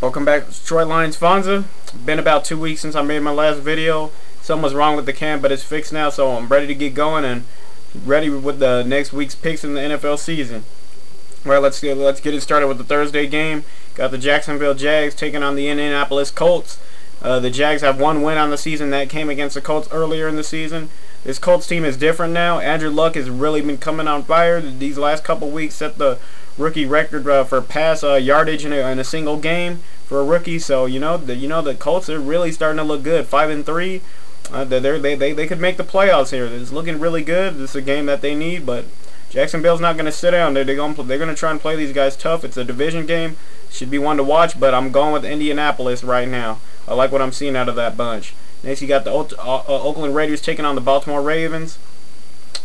Welcome back, Detroit Lions Fonza. Been about 2 weeks since I made my last video. Something was wrong with the cam, but it's fixed now, so I'm ready to get going and ready with the next week's picks in the NFL season. Well, let's get it started with the Thursday game. Got the Jacksonville Jags taking on the Indianapolis Colts. The Jags have one win on the season that came against the Colts earlier in the season. This Colts team is different now. Andrew Luck has really been coming on fire. These last couple weeks set the rookie record for pass yardage in a single game for a rookie. So the Colts are really starting to look good. 5-3. They could make the playoffs here. It's looking really good. This is a game that they need, but Jacksonville's not going to sit down. They're going to try and play these guys tough. It's a division game. Should be one to watch, but I'm going with Indianapolis right now. I like what I'm seeing out of that bunch. Next, you got the Oakland Raiders taking on the Baltimore Ravens.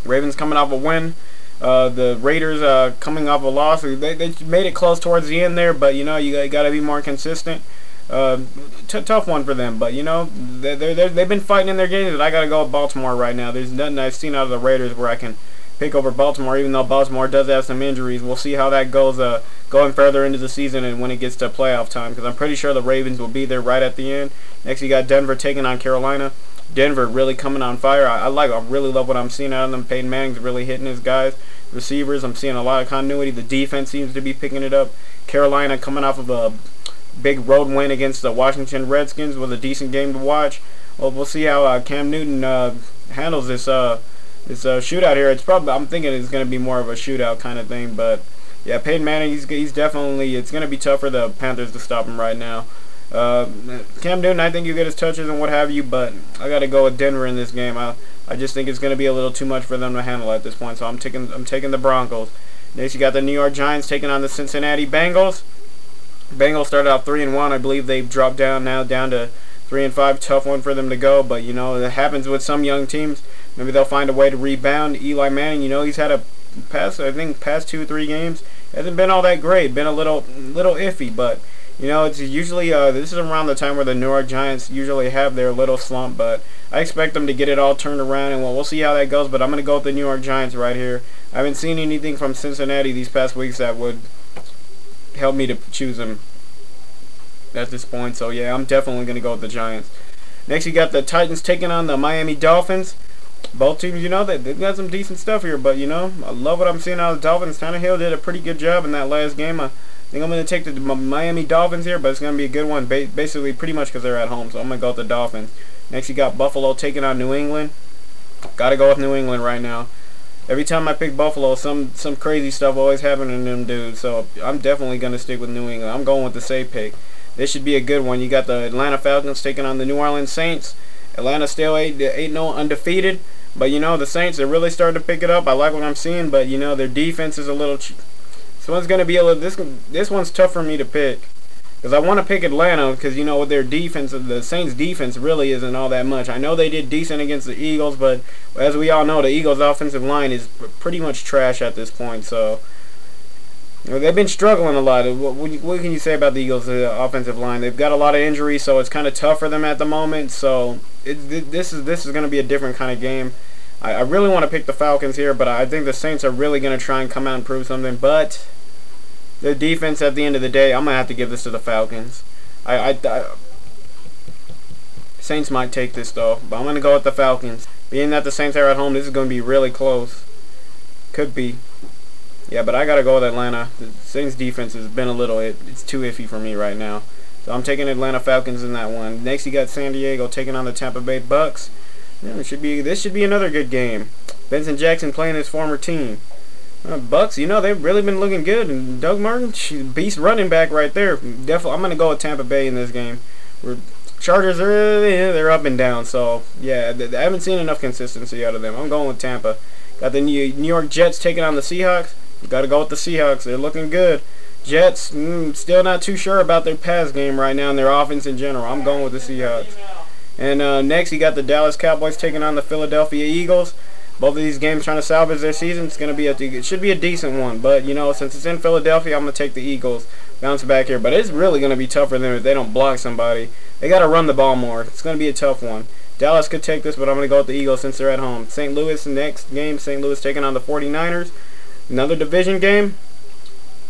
Ravens coming off a win. The Raiders coming off a loss. They made it close towards the end there, but you got to be more consistent. Tough one for them, but they've been fighting in their games. But I got to go with Baltimore right now. There's nothing I've seen out of the Raiders where I can pick over Baltimore, even though Baltimore does have some injuries. We'll see how that goes going further into the season and when it gets to playoff time, because I'm pretty sure the Ravens will be there right at the end. Next, you got Denver taking on Carolina. Denver really coming on fire. I really love what I'm seeing out of them. Peyton Manning's really hitting his guys. Receivers, I'm seeing a lot of continuity. The defense seems to be picking it up. Carolina coming off of a big road win against the Washington Redskins with a decent game to watch. Well, we'll see how Cam Newton handles this shootout here. I'm thinking it's going to be more of a shootout kind of thing, but yeah, Peyton Manning, he's definitely, it's going to be tough for the Panthers to stop him right now. Cam Newton, I think you get his touches and what have you, but I got to go with Denver in this game. I just think it's going to be a little too much for them to handle at this point, so I'm taking the Broncos. Next, you got the New York Giants taking on the Cincinnati Bengals. Bengals started out 3-1. I believe they've dropped down to 3-5. Tough one for them to go, but it happens with some young teams. Maybe they'll find a way to rebound. Eli Manning, he's had a past 2 or 3 games. Hasn't been all that great. Been a little iffy, but it's usually this is around the time where the New York Giants usually have their little slump, but I expect them to get it all turned around, and we'll see how that goes, but I'm going to go with the New York Giants right here. I haven't seen anything from Cincinnati these past weeks that would help me to choose them at this point, so yeah, I'm definitely going to go with the Giants. Next, you got the Titans taking on the Miami Dolphins. Both teams, they've got some decent stuff here, but I love what I'm seeing out of the Dolphins. Tannehill did a pretty good job in that last game. I think I'm going to take the Miami Dolphins here, but it's going to be a good one, basically pretty much because they're at home, so I'm going to go with the Dolphins. Next, you got Buffalo taking on New England. Got to go with New England right now. Every time I pick Buffalo, some crazy stuff always happening to them dudes, so I'm definitely going to stick with New England. I'm going with the safe pick. This should be a good one. You got the Atlanta Falcons taking on the New Orleans Saints. Atlanta still 8-0 undefeated, but the Saints are really starting to pick it up. I like what I'm seeing, but their defense is a little. This one's going to be a little. This one's tough for me to pick, because I want to pick Atlanta because with their defense, the Saints' defense really isn't all that much. I know they did decent against the Eagles, but as we all know, the Eagles' offensive line is pretty much trash at this point. So they've been struggling a lot. What can you say about the Eagles' offensive line? They've got a lot of injuries, so it's kind of tough for them at the moment. So this is going to be a different kind of game. I really want to pick the Falcons here, but I think the Saints are really going to try and come out and prove something. But the defense, at the end of the day, I'm going to have to give this to the Falcons. Saints might take this, though, but I'm going to go with the Falcons. Being that the Saints are at home, this is going to be really close. Could be. Yeah, but I got to go with Atlanta. The Saints' defense has been it's too iffy for me right now. So I'm taking Atlanta Falcons in that one. Next, you got San Diego taking on the Tampa Bay Bucks. Yeah, this should be another good game. Benson Jackson playing his former team. Bucks, they've really been looking good. And Doug Martin, beast running back right there. Definitely, I'm going to go with Tampa Bay in this game. Chargers, they're up and down. So, yeah, I haven't seen enough consistency out of them. I'm going with Tampa. Got the New York Jets taking on the Seahawks. Got to go with the Seahawks. They're looking good. Jets, still not too sure about their pass game right now and their offense in general. I'm going with the Seahawks. And next, you got the Dallas Cowboys taking on the Philadelphia Eagles. Both of these games trying to salvage their season. It should be a decent one, but since it's in Philadelphia, I'm gonna take the Eagles. Bounce back here, but it's really gonna be tough for them if they don't block somebody. They gotta run the ball more. It's gonna be a tough one. Dallas could take this, but I'm gonna go with the Eagles since they're at home. St. Louis next game. St. Louis taking on the 49ers. Another division game.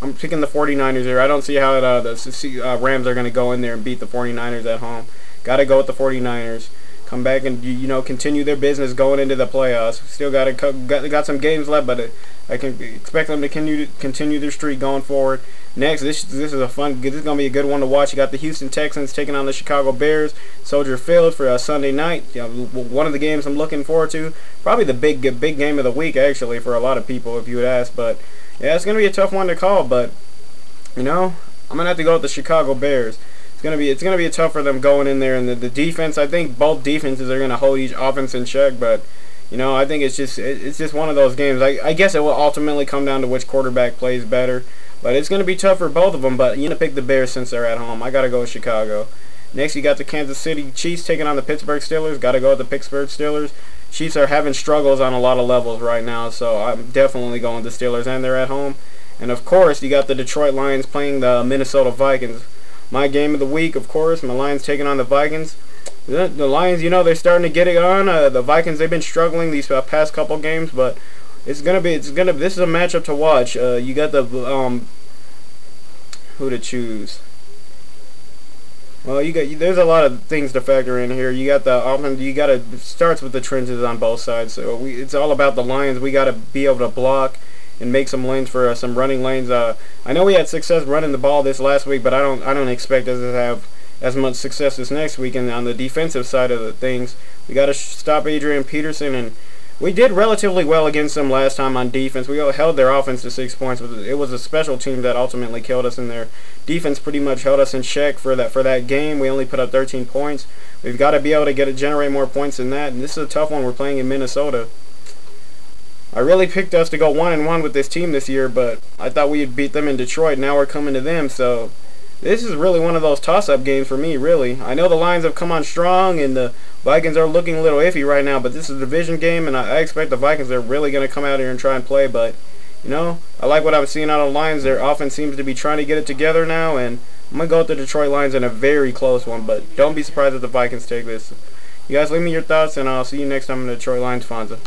I'm picking the 49ers here. I don't see how the Rams are going to go in there and beat the 49ers at home. Got to go with the 49ers. Come back and continue their business going into the playoffs. Still got some games left, but I can expect them to continue their streak going forward. Next, this is gonna be a good one to watch. You got the Houston Texans taking on the Chicago Bears, Soldier Field for a Sunday night. One of the games I'm looking forward to. Probably the big game of the week actually for a lot of people, if you would ask. But yeah, it's gonna be a tough one to call. But I'm gonna have to go with the Chicago Bears. It's gonna be tough for them going in there, and the defense. I think both defenses are gonna hold each offense in check, but I think it's just one of those games. I guess it will ultimately come down to which quarterback plays better, but it's gonna be tough for both of them. But pick the Bears since they're at home. I gotta go with Chicago. Next, you got the Kansas City Chiefs taking on the Pittsburgh Steelers. Gotta go with the Pittsburgh Steelers. Chiefs are having struggles on a lot of levels right now, so I'm definitely going with the Steelers, and they're at home. And of course, you got the Detroit Lions playing the Minnesota Vikings. My game of the week, of course, my Lions taking on the Vikings. The Lions, they're starting to get it on. The Vikings, they've been struggling these past couple games, but this is a matchup to watch. You got the who to choose. Well, there's a lot of things to factor in here. You got the offense. It starts with the trenches on both sides. So it's all about the Lions. We got to be able to block and make some lanes for some running lanes. I know we had success running the ball this last week, but I don't expect us to have as much success this next week. And on the defensive side of the things, we got to stop Adrian Peterson, and we did relatively well against them last time on defense. We held their offense to 6 points, but it was a special team that ultimately killed us, and their defense pretty much held us in check for that game. We only put up 13 points. We've got to be able to generate more points than that, and this is a tough one. We're playing in Minnesota. I really picked us to go 1-1 with this team this year, but I thought we'd beat them in Detroit. Now we're coming to them, so this is really one of those toss-up games for me, really. I know the Lions have come on strong, and the Vikings are looking a little iffy right now, but this is a division game, and I expect the Vikings are really going to come out here and try and play. But, I like what I'm seeing out of the Lions. Their offense seems to be trying to get it together now, and I'm going to go with the Detroit Lions in a very close one, but don't be surprised if the Vikings take this. You guys leave me your thoughts, and I'll see you next time in the Detroit Lions Fonza.